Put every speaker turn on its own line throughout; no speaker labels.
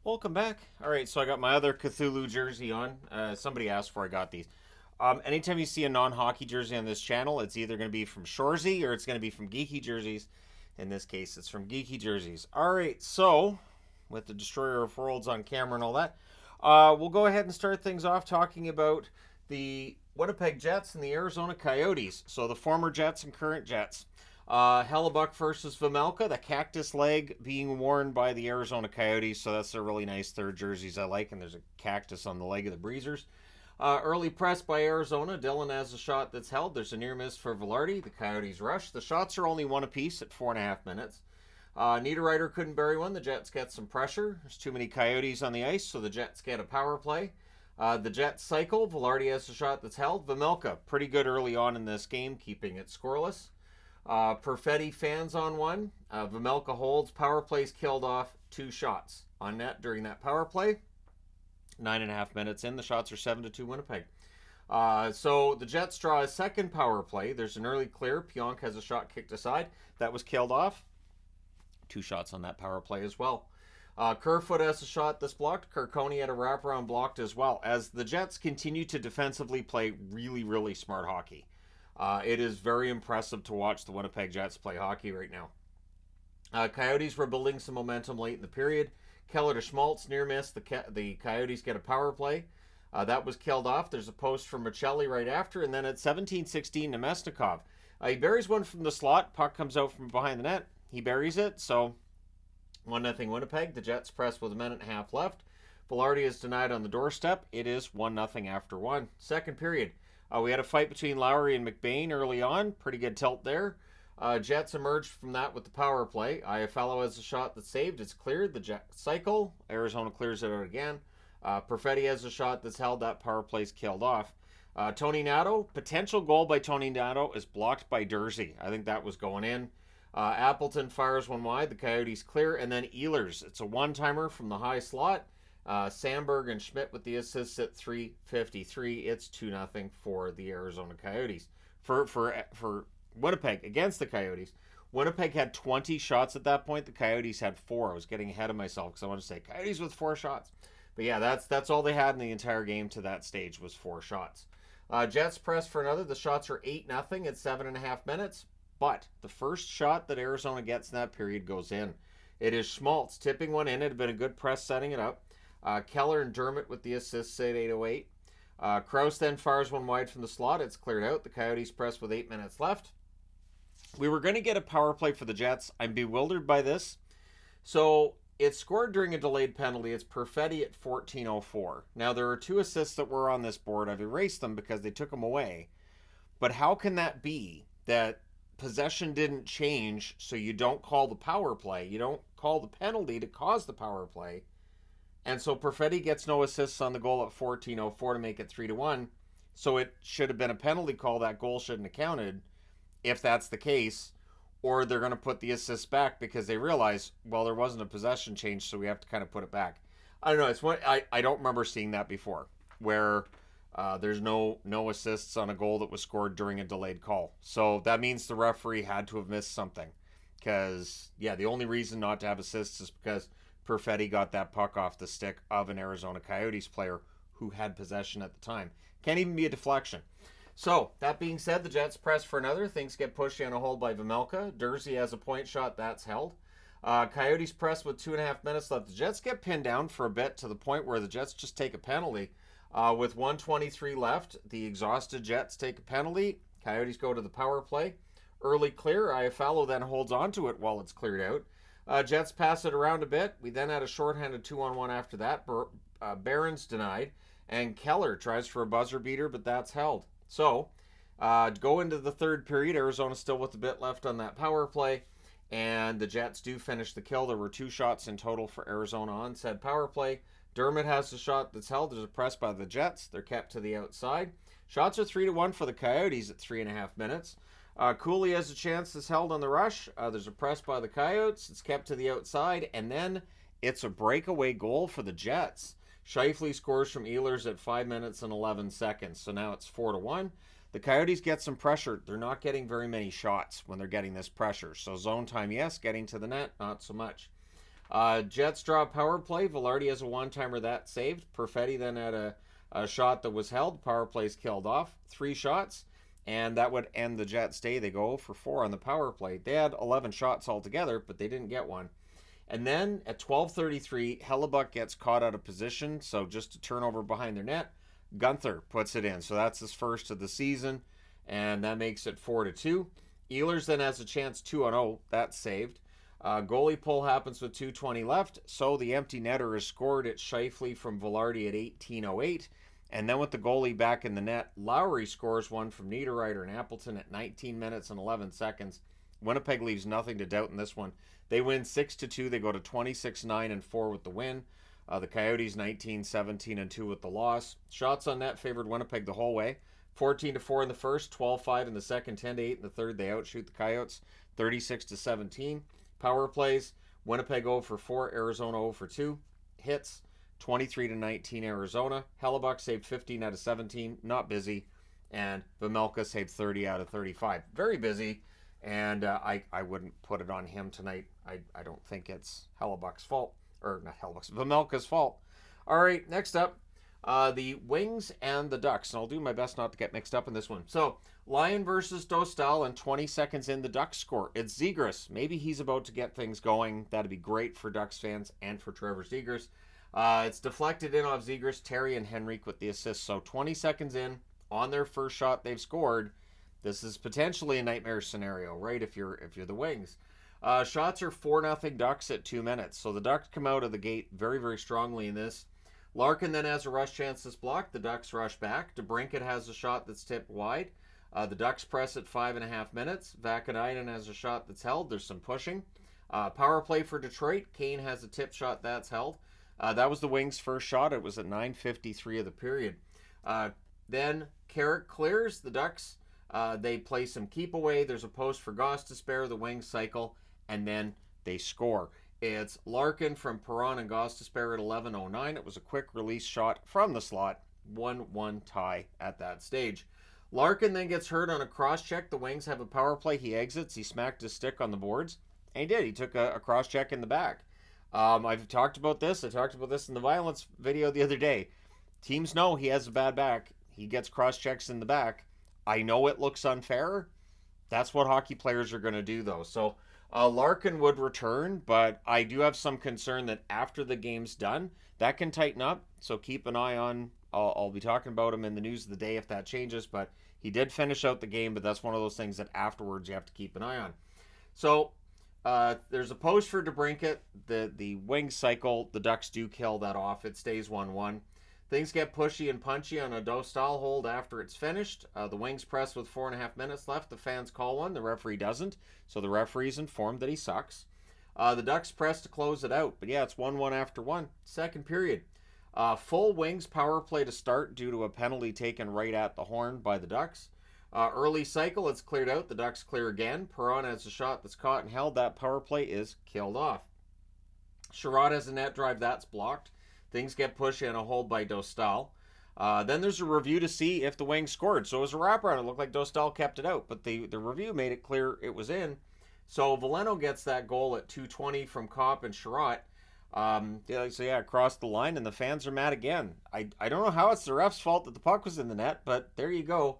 Welcome back. All right, so I got my other Cthulhu jersey on. Somebody asked before I got these. Anytime you see a non-hockey jersey on this channel, it's either going to be from Shoresy or it's going to be from Geeky Jerseys. In this case, it's from Geeky Jerseys. All right, so with the Destroyer of Worlds on camera and all that, we'll go ahead and start things off talking about the Winnipeg Jets and the Arizona Coyotes. So the former Jets and current Jets. Hellebuck versus Vejmelka, the cactus leg being worn by the Arizona Coyotes, so that's a really nice third jerseys I like, and there's a cactus on the leg of the Breezers. Early press by Arizona. Dylan has a shot that's held. There's a near miss for Velarde. The Coyotes rush. The shots are only one apiece at 4.5 minutes. Niederreiter couldn't bury one. The Jets get some pressure. There's too many Coyotes on the ice, so the Jets get a power play. The Jets cycle. Velarde has a shot that's held. Vejmelka, pretty good early on in this game, keeping it scoreless. Perfetti fans on one. Vejmelka holds. Power plays killed off 2 shots on net during that power play. 9.5 minutes in, the shots are 7-2 Winnipeg. So the Jets draw a second power play. There's an early clear. Pionk has a shot kicked aside. That was killed off. 2 shots on that power play as well. Kerfoot has a shot that's blocked. Kirkoni had a wraparound blocked as well. As the Jets continue to defensively play really, really smart hockey. It is very impressive to watch the Winnipeg Jets play hockey right now. Coyotes were building some momentum late in the period. Keller to Schmaltz, near miss. The Coyotes get a power play. That was killed off. There's a post from Michelli right after, and then at 17-16, Nemesnikov. He buries one from the slot. Puck comes out from behind the net. He buries it, so 1-0 Winnipeg. The Jets press with a minute and a half left. Velarde is denied on the doorstep. It is 1-0 after 1. Second period. We had a fight between Lowry and McBain early on. Pretty good tilt there. Jets emerged from that with the power play. Iafallo has a shot that's saved. It's cleared. The Jets cycle. Arizona clears it out again. Perfetti has a shot that's held. That power play's killed off. Tony Nato, potential goal by Tony Nato is blocked by Dursey. I think that was going in. Appleton fires one wide. The Coyotes clear. And then Ehlers. It's a one-timer from the high slot. Sandberg and Schmidt with the assists at 3:53. It's 2-0 for the Arizona Coyotes. For Winnipeg against the Coyotes. Winnipeg had 20 shots at that point. The Coyotes had 4. I was getting ahead of myself because I want to say Coyotes with 4 shots. But yeah, that's all they had in the entire game to that stage was 4 shots. Jets press for another. The shots are 8-0 at 7.5 minutes. But the first shot that Arizona gets in that period goes in. It is Schmaltz tipping one in. It had been a good press setting it up. Keller and Dermott with the assists at 8:08. Krause then fires one wide from the slot. It's cleared out. The Coyotes press with 8 minutes left. We were going to get a power play for the Jets. I'm bewildered by this. So it's scored during a delayed penalty. It's Perfetti at 14:04. Now there are 2 assists that were on this board. I've erased them because they took them away. But how can that be that possession didn't change so you don't call the power play? You don't call the penalty to cause the power play. And so Perfetti gets no assists on the goal at 14:04 to make it 3-1. So it should have been a penalty call. That goal shouldn't have counted if that's the case. Or they're going to put the assist back because they realize, well, there wasn't a possession change, so we have to kind of put it back. I don't know. It's what I don't remember seeing that before, where there's no assists on a goal that was scored during a delayed call. So that means the referee had to have missed something. Because, yeah, the only reason not to have assists is because Perfetti got that puck off the stick of an Arizona Coyotes player who had possession at the time. Can't even be a deflection. So, that being said, the Jets press for another. Things get pushed on a hold by Vejmelka. Dursey has a point shot. That's held. Coyotes press with 2.5 minutes left. The Jets get pinned down for a bit to the point where the Jets just take a penalty. With 1:23 left, the exhausted Jets take a penalty. Coyotes go to the power play. Early clear. Iafallo then holds onto it while it's cleared out. Jets pass it around a bit. We then had a shorthanded 2-on-1 after that. Barron's denied. And Keller tries for a buzzer beater, but that's held. So, go into the third period. Arizona still with a bit left on that power play. And the Jets do finish the kill. There were 2 shots in total for Arizona on said power play. Dermott has the shot that's held. There's a press by the Jets. They're kept to the outside. Shots are 3-1 for the Coyotes at 3.5 minutes. Cooley has a chance that's held on the rush. There's a press by the Coyotes. It's kept to the outside. And then it's a breakaway goal for the Jets. Scheifele scores from Ehlers at 5 minutes and 11 seconds. So now it's 4-1. The Coyotes get some pressure. They're not getting very many shots when they're getting this pressure. So zone time, yes. Getting to the net, not so much. Jets draw power play. Velarde has a one-timer that saved. Perfetti then had a shot that was held. Power play's killed off. 3 shots, and that would end the Jets' day. They go 0 for 4 on the power play. They had 11 shots altogether, but they didn't get one. And then at 12:33, Hellebuck gets caught out of position, so just a turnover behind their net. Gunther puts it in, so that's his first of the season, and that makes it 4-2. Ehlers then has a chance 2-0. That's saved. Goalie pull happens with 2:20 left, so the empty netter is scored at Scheifele from Velarde at 18:08. And then with the goalie back in the net, Lowry scores one from Niederreiter and Appleton at 19 minutes and 11 seconds. Winnipeg leaves nothing to doubt in this one. They win 6-2. They go to 26-9-4 with the win. The Coyotes 19-17-2 with the loss. Shots on net favored Winnipeg the whole way. 14-4 in the first, 12-5 in the second, 10-8 in the third. They outshoot the Coyotes 36-17. Power plays, Winnipeg 0 for 4, Arizona 0 for 2. Hits, 23-19 Arizona. Hellebuck saved 15 out of 17, not busy. And Vejmelka saved 30 out of 35. Very busy, and I wouldn't put it on him tonight. I don't think it's Hellebuck's fault, or not Hellebuck's, Vejmelka's fault. All right, next up, the Wings and the Ducks. And I'll do my best not to get mixed up in this one. So, Lyon versus Dostal, and 20 seconds in, the Ducks score. It's Zegras. Maybe he's about to get things going. That'd be great for Ducks fans and for Trevor Zegras. It's deflected in off Zegras, Terry, and Henrique with the assist. So 20 seconds in, on their first shot they've scored. This is potentially a nightmare scenario, right? If you're the Wings. Shots are 4-0 Ducks at 2 minutes. So the Ducks come out of the gate very, very strongly in this. Larkin then has a rush chance that's blocked. The Ducks rush back. DeBrincat has a shot that's tipped wide. The Ducks press at 5.5 minutes. Vakanainen has a shot that's held. There's some pushing. Power play for Detroit. Kane has a tip shot that's held. That was the Wings' first shot. It was at 9:53 of the period. Then Carrick clears. The Ducks, they play some keep away. There's a post for Goss to spare. The Wings cycle, and then they score. It's Larkin from Perron and Goss to spare at 11:09. It was a quick release shot from the slot. 1-1 tie at that stage. Larkin then gets hurt on a cross-check. The Wings have a power play. He exits. He smacked his stick on the boards. And he did. He took a cross-check in the back. I've talked about this. I talked about this in the violence video the other day. Teams know he has a bad back. He gets cross-checks in the back. I know it looks unfair. That's what hockey players are going to do, though. So Larkin would return, but I do have some concern that after the game's done, that can tighten up. So keep an eye on. I'll be talking about him in the news of the day if that changes, but he did finish out the game, but that's one of those things that afterwards you have to keep an eye on. So there's a post for DeBrincat. The Wings cycle. The Ducks do kill that off. It stays 1-1. Things get pushy and punchy on a Dostal hold after it's finished. The Wings press with 4.5 minutes left. The fans call one. The referee doesn't. So the referee's informed that he sucks. The Ducks press to close it out. But yeah, it's 1-1 after 1. Second period. Full Wings power play to start due to a penalty taken right at the horn by the Ducks. Early cycle, it's cleared out. The Ducks clear again. Perron has a shot that's caught and held. That power play is killed off. Sherrod has a net drive. That's blocked. Things get pushed and a hold by Dostal. Then there's a review to see if the Wings scored. So it was a wraparound. It looked like Dostal kept it out, but the review made it clear it was in. So Veleno gets that goal at 2:20 from Kopp and Sherrod. Across the line, and the fans are mad again. I don't know how it's the ref's fault that the puck was in the net, but there you go.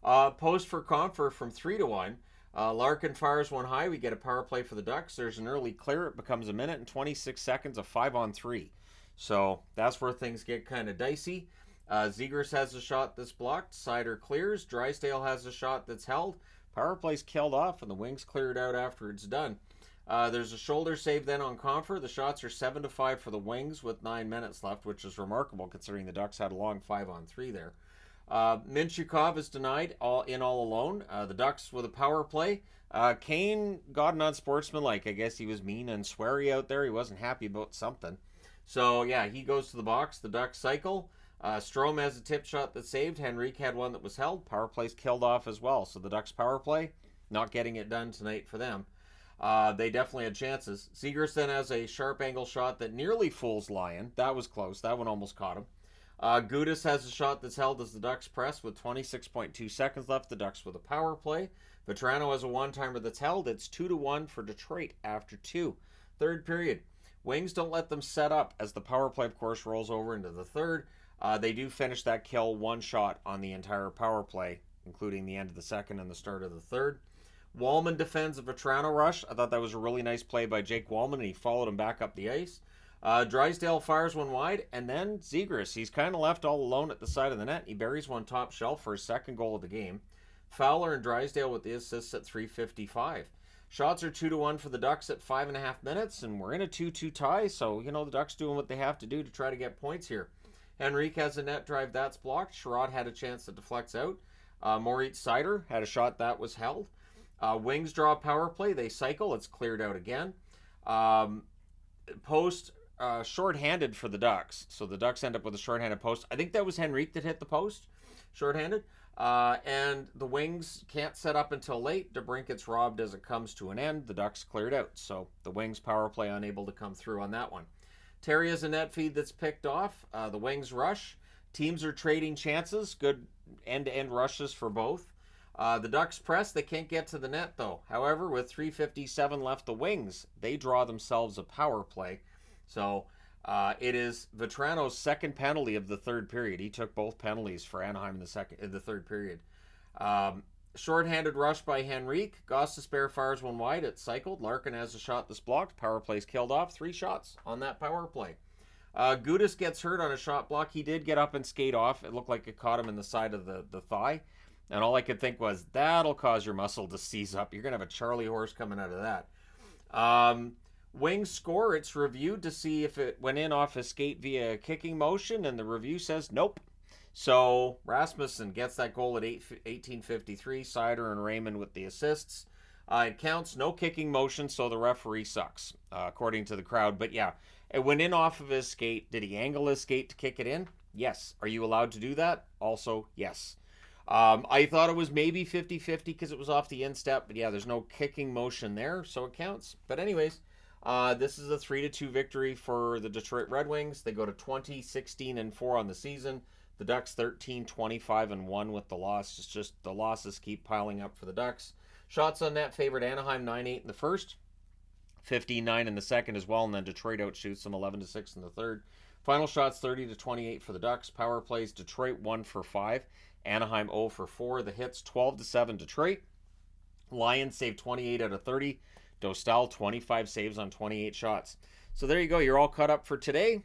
Post for Comfer from 3-1. Larkin fires one high. We get a power play for the Ducks. There's an early clear. It becomes a minute and 26 seconds of 5-on-3. So that's where things get kind of dicey. Zegras has a shot that's blocked. Sider clears. Drysdale has a shot that's held. Power play's killed off, and the Wings clear it out after it's done. There's a shoulder save then on Comfer. The shots are 7-5 for the Wings with 9 minutes left, which is remarkable considering the Ducks had a long 5-on-3 there. Minchukov is denied all alone. The Ducks with a power play. Kane got an unsportsmanlike. I guess he was mean and sweary out there. He wasn't happy about something. So, yeah, he goes to the box. The Ducks cycle. Strome has a tip shot that's saved. Henrique had one that was held. Power play's killed off as well. So the Ducks power play, not getting it done tonight for them. They definitely had chances. Zegras then has a sharp angle shot that nearly fools Lyon. That was close. That one almost caught him. Gudas has a shot that's held as the Ducks press with 26.2 seconds left. The Ducks with a power play. Vetrano has a one-timer that's held. It's 2-1 for Detroit after 2. Third period. Wings don't let them set up as the power play, of course, rolls over into the third. They do finish that kill one shot on the entire power play, including the end of the second and the start of the third. Wallman defends a Vetrano rush. I thought that was a really nice play by Jake Wallman, and he followed him back up the ice. Drysdale fires one wide, and then Zegras. He's kind of left all alone at the side of the net. He buries one top shelf for his second goal of the game. Fowler and Drysdale with the assists at 3:55. Shots are 2-1 for the Ducks at 5.5 minutes, and we're in a 2-2 tie, so, the Ducks doing what they have to do to try to get points here. Henrique has a net drive that's blocked. Sherrod had a chance that deflects out. Moritz Seider had a shot that was held. Wings draw a power play. They cycle. It's cleared out again. Post shorthanded for the Ducks. So the Ducks end up with a shorthanded post. I think that was Henrique that hit the post. Shorthanded. And the Wings can't set up until late. DeBrink gets robbed as it comes to an end. The Ducks cleared out. So the Wings power play unable to come through on that one. Terry has a net feed that's picked off. The Wings rush. Teams are trading chances. Good end-to-end rushes for both. The Ducks press. They can't get to the net, though. However, with 3:57 left, the Wings, they draw themselves a power play. So it is Vetrano's second penalty of the third period. He took both penalties for Anaheim in the third period. Shorthanded rush by Henrique. Gostisbehere fires one wide. It's cycled. Larkin has a shot that's blocked. Power play's killed off. 3 shots on that power play. Gudas gets hurt on a shot block. He did get up and skate off. It looked like it caught him in the side of the thigh. And all I could think was, that'll cause your muscle to seize up. You're going to have a Charlie horse coming out of that. Wings score. It's reviewed to see if it went in off his skate via kicking motion, and the review says nope. So Rasmussen gets that goal at 18:53. Seider and Raymond with the assists. It counts, no kicking motion, so the referee sucks, according to the crowd. But yeah, it went in off of his skate. Did he angle his skate to kick it in? Yes. Are you allowed to do that? Also, yes. I thought it was maybe 50-50 because it was off the instep, but yeah, there's no kicking motion there, so it counts. But anyways, this is a 3-2 victory for the Detroit Red Wings. They go to 20-16-4 on the season. The Ducks 13-25-1 with the loss. It's just the losses keep piling up for the Ducks. Shots on net favored Anaheim 9-8 in the first, 15-9 in the second as well, and then Detroit outshoots them 11-6 in the third. Final shots 30-28 for the Ducks. Power plays Detroit 1 for 5. Anaheim 0 for 4. The hits 12-7 Detroit. Lions saved 28 out of 30. Dostal 25 saves on 28 shots. So there you go. You're all caught up for today.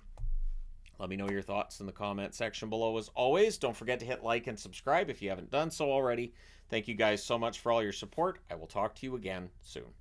Let me know your thoughts in the comment section below. As always, don't forget to hit like and subscribe if you haven't done so already. Thank you guys so much for all your support. I will talk to you again soon.